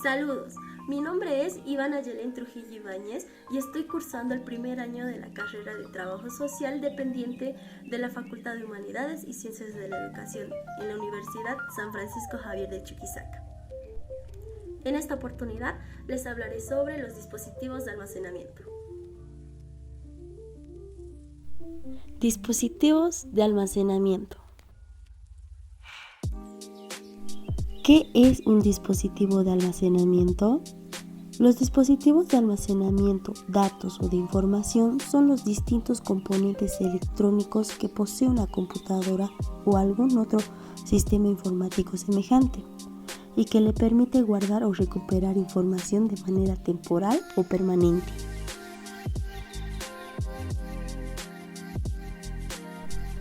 Saludos, mi nombre es Ivana Yelén Trujillo Ibáñez y estoy cursando el primer año de la carrera de Trabajo Social dependiente de la Facultad de Humanidades y Ciencias de la Educación en la Universidad San Francisco Javier de Chuquisaca. En esta oportunidad les hablaré sobre los dispositivos de almacenamiento. Dispositivos de almacenamiento. ¿Qué es un dispositivo de almacenamiento? Los dispositivos de almacenamiento, datos o de información son los distintos componentes electrónicos que posee una computadora o algún otro sistema informático semejante y que le permite guardar o recuperar información de manera temporal o permanente.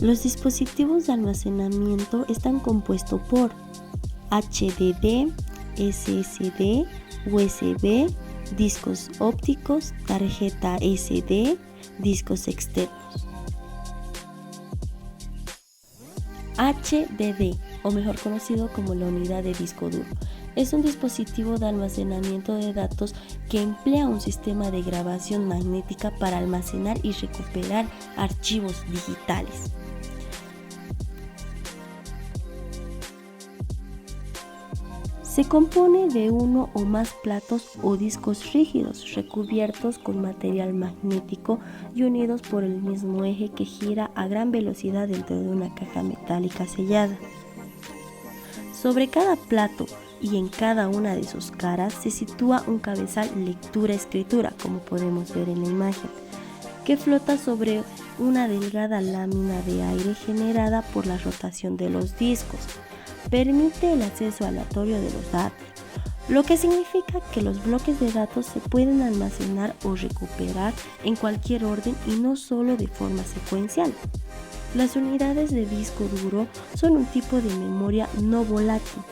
Los dispositivos de almacenamiento están compuestos por HDD, SSD, USB, discos ópticos, tarjeta SD, discos externos. HDD, o mejor conocido como la unidad de disco duro, es un dispositivo de almacenamiento de datos que emplea un sistema de grabación magnética para almacenar y recuperar archivos digitales. Se compone de uno o más platos o discos rígidos recubiertos con material magnético y unidos por el mismo eje que gira a gran velocidad dentro de una caja metálica sellada. Sobre cada plato y en cada una de sus caras se sitúa un cabezal lectura-escritura, como podemos ver en la imagen, que flota sobre una delgada lámina de aire generada por la rotación de los discos. Permite el acceso aleatorio de los datos, lo que significa que los bloques de datos se pueden almacenar o recuperar en cualquier orden y no solo de forma secuencial. Las unidades de disco duro son un tipo de memoria no volátil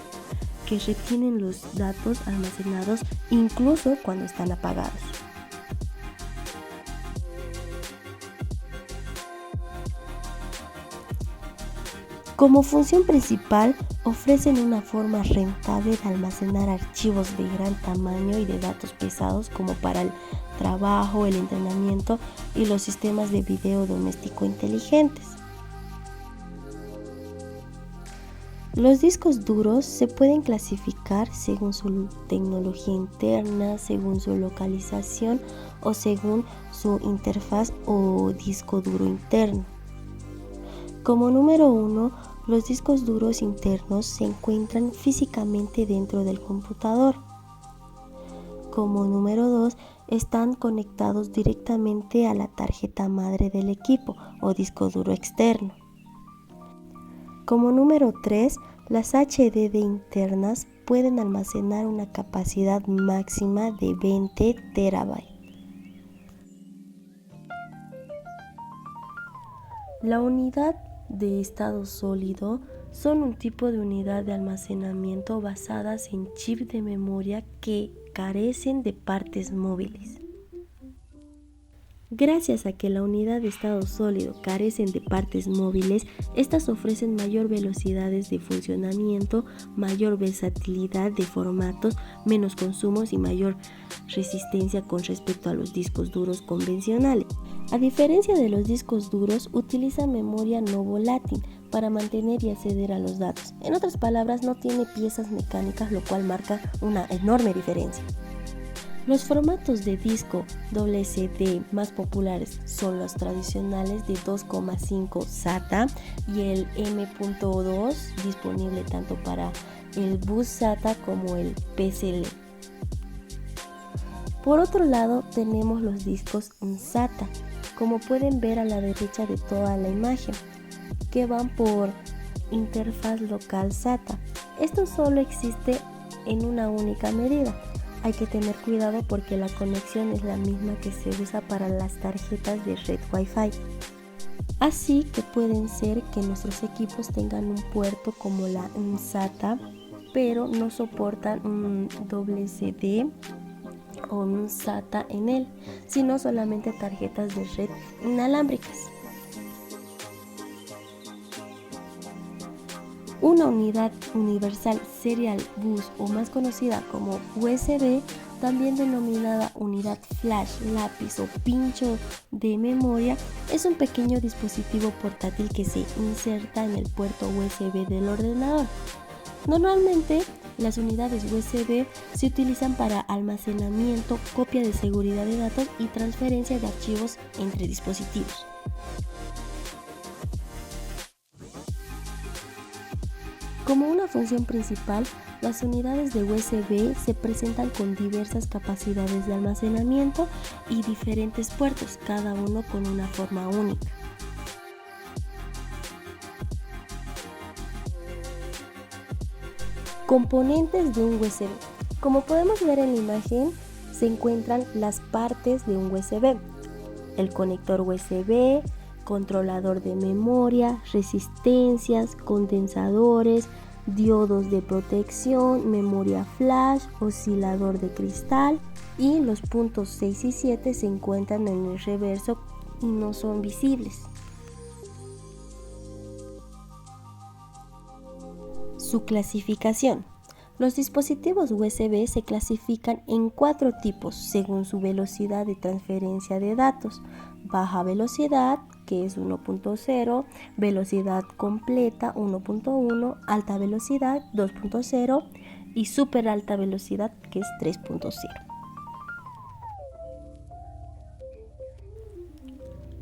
que retienen los datos almacenados incluso cuando están apagados. Como función principal, ofrecen una forma rentable de almacenar archivos de gran tamaño y de datos pesados como para el trabajo, el entrenamiento y los sistemas de video doméstico inteligentes. Los discos duros se pueden clasificar según su tecnología interna, según su localización o según su interfaz o disco duro interno. Como número 1, los discos duros internos se encuentran físicamente dentro del computador. Como número 2, están conectados directamente a la tarjeta madre del equipo o disco duro externo. Como número 3, las HDD internas pueden almacenar una capacidad máxima de 20 TB. La unidad de estado sólido son un tipo de unidad de almacenamiento basadas en chips de memoria que carecen de partes móviles. Gracias a que la unidad de estado sólido carecen de partes móviles, estas ofrecen mayor velocidades de funcionamiento, mayor versatilidad de formatos, menos consumos y mayor resistencia con respecto a los discos duros convencionales. A diferencia de los discos duros, utilizan memoria no volátil para mantener y acceder a los datos. En otras palabras, no tiene piezas mecánicas, lo cual marca una enorme diferencia. Los formatos de disco WSD más populares son los tradicionales de 2,5 SATA y el M.2, disponible tanto para el bus SATA como el PCL. Por otro lado, tenemos los discos SATA, como pueden ver a la derecha de toda la imagen, que van por interfaz local SATA. Esto solo existe en una única medida. Hay que tener cuidado porque la conexión es la misma que se usa para las tarjetas de red Wi-Fi. Así que pueden ser que nuestros equipos tengan un puerto como la SATA, pero no soportan un WCD o un SATA en él, sino solamente tarjetas de red inalámbricas. Una unidad universal serial bus o más conocida como USB, también denominada unidad flash, lápiz o pincho de memoria, es un pequeño dispositivo portátil que se inserta en el puerto USB del ordenador. Normalmente, las unidades USB se utilizan para almacenamiento, copia de seguridad de datos y transferencia de archivos entre dispositivos. Como una función principal, las unidades de USB se presentan con diversas capacidades de almacenamiento y diferentes puertos, cada uno con una forma única. Componentes de un USB. Como podemos ver en la imagen, se encuentran las partes de un USB. El conector USB, controlador de memoria, resistencias, condensadores, diodos de protección, memoria flash, oscilador de cristal, y los puntos 6 y 7 se encuentran en el reverso y no son visibles. Su clasificación. Los dispositivos USB se clasifican en 4 tipos según su velocidad de transferencia de datos: baja velocidad, que es 1.0, velocidad completa 1.1, alta velocidad 2.0 y super alta velocidad, que es 3.0.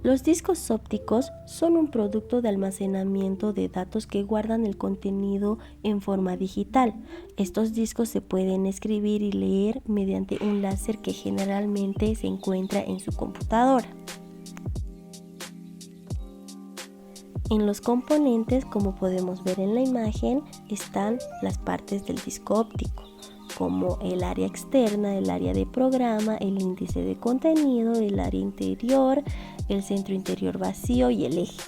Los discos ópticos son un producto de almacenamiento de datos que guardan el contenido en forma digital. Estos discos se pueden escribir y leer mediante un láser que generalmente se encuentra en su computadora. En los componentes, como podemos ver en la imagen, están las partes del disco óptico, como el área externa, el área de programa, el índice de contenido, el área interior, el centro interior vacío y el eje.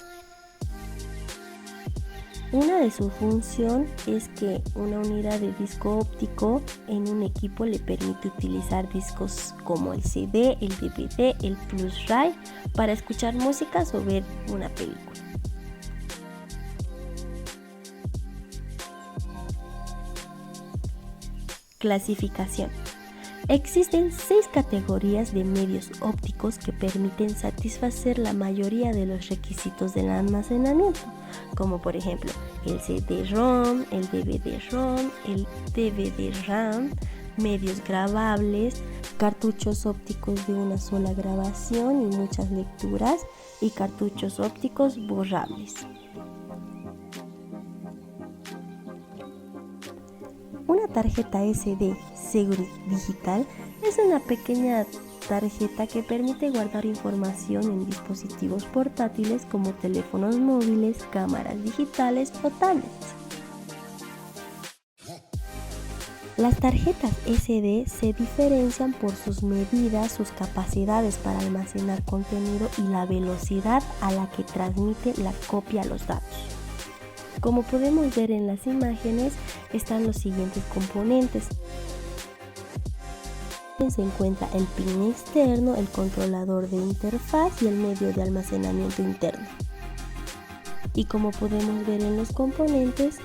Una de sus funciones es que una unidad de disco óptico en un equipo le permite utilizar discos como el CD, el DVD, el Blu-ray para escuchar músicas o ver una película. Clasificación. Existen 6 categorías de medios ópticos que permiten satisfacer la mayoría de los requisitos del almacenamiento, como por ejemplo el CD-ROM, el DVD-ROM, el DVD-RAM, medios grabables, cartuchos ópticos de una sola grabación y muchas lecturas, y cartuchos ópticos borrables. Una tarjeta SD Security Digital es una pequeña tarjeta que permite guardar información en dispositivos portátiles como teléfonos móviles, cámaras digitales o tablets. Las tarjetas SD se diferencian por sus medidas, sus capacidades para almacenar contenido y la velocidad a la que transmite la copia a los datos. Como podemos ver en las imágenes, están los siguientes componentes. Se encuentra el pin externo, el controlador de interfaz y el medio de almacenamiento interno. Y como podemos ver en los componentes,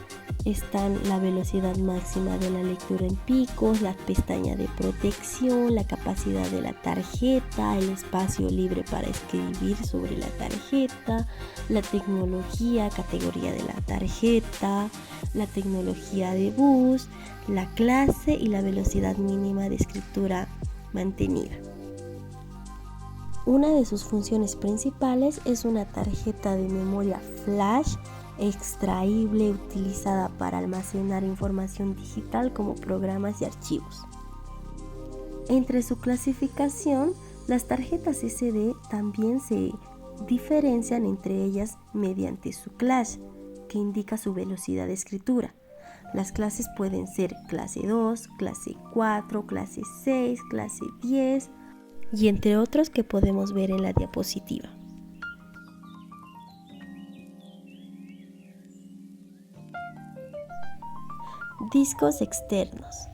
están la velocidad máxima de la lectura en picos, la pestaña de protección, la capacidad de la tarjeta, el espacio libre para escribir sobre la tarjeta, la tecnología, categoría de la tarjeta, la tecnología de bus, la clase y la velocidad mínima de escritura mantenida. Una de sus funciones principales es una tarjeta de memoria flash extraíble utilizada para almacenar información digital como programas y archivos. Entre su clasificación, las tarjetas SD también se diferencian entre ellas mediante su clase, que indica su velocidad de escritura. Las clases pueden ser clase 2, clase 4, clase 6, clase 10 y entre otros que podemos ver en la diapositiva. Discos externos.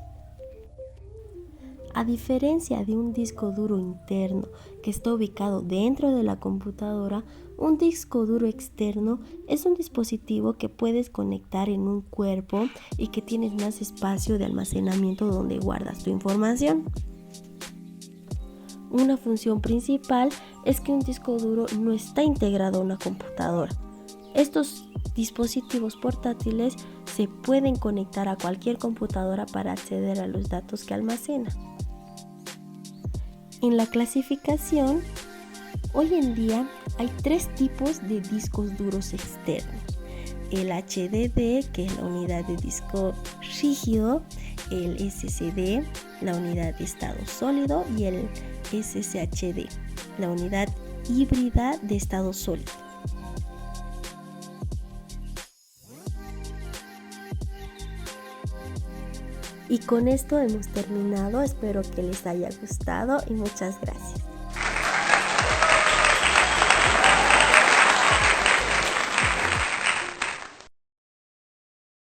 A diferencia de un disco duro interno que está ubicado dentro de la computadora, un disco duro externo es un dispositivo que puedes conectar en un cuerpo y que tienes más espacio de almacenamiento donde guardas tu información. Una función principal es que un disco duro no está integrado a una computadora. Estos dispositivos portátiles se pueden conectar a cualquier computadora para acceder a los datos que almacena. En la clasificación, hoy en día hay 3 tipos de discos duros externos. El HDD, que es la unidad de disco rígido, el SSD, la unidad de estado sólido, y el SSHD, la unidad híbrida de estado sólido. Y con esto hemos terminado, espero que les haya gustado y muchas gracias.